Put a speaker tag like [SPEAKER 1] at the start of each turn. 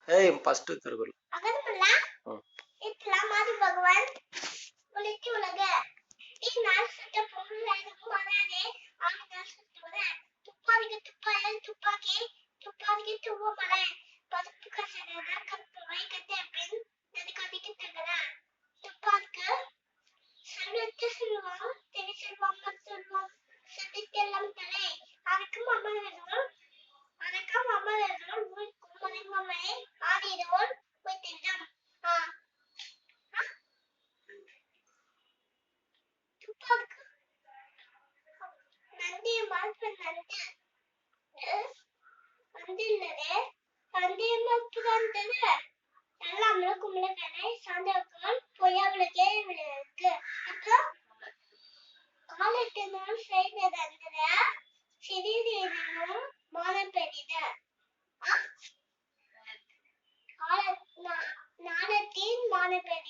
[SPEAKER 1] ಏಯ್ ಫಸ್ಟ್ ತಿರುಗಲು
[SPEAKER 2] ಅಗದಮಲ್ಲ ಇತ್ಲಾ ಮಾದಿ ಭಗವಾನ್ ಉಳಿತಿ ಉಲಗ ಈ ನಾಲ್ ಸತ ಪೊಂಗುಲಾಗ ಮಾರಾದೆ ಆಗ ನಾಲ್ ಸತ ಮರ ತುಪ್ಪಾದಿಗೆ ತುಪ್ಪ ಮರ ಪದಕ್ಕೆ ಕಸರದ ಕಪ್ಪು ವೈ ಕತೆ ಬೆನ್ ದದಕಾದಿಗೆ ತಗರ ತುಪ್ಪಾದಕ ಸರ್ವತ್ಯ ಸರ್ವಂ ತೆನಿ ಸರ್ವಂ ಮತ್ಸರ್ವಂ ಸತ್ಯೆಲ್ಲಂ ತಲೆ ಅದಕ್ಕೆ ಅಮ್ಮನರು ಕುಮ್ಮನೆ ಆದಿರೋಲ್ ಹೋಯ್ತಿದ್ದಂ ತುಪ್ಪಾದಕ ನಂದಿ ಮಾತ್ರ ನಂದಿ ಅಂದಿಲ್ಲದೆ ತಂದೆ ಮಕ್ಕಳು ಅಂತಂದ್ರೆ ಎಲ್ಲ ಅಮ್ಮನ ಕುಮ್ಮನೆ சாயந்தரம் பொய்யாவிளக்கே விளக்கு அப்புறம் காலட்டு நான் செய்தது அந்த சிறிதேனும் மானம் பெரித நாணத்தின் மானம் பெரித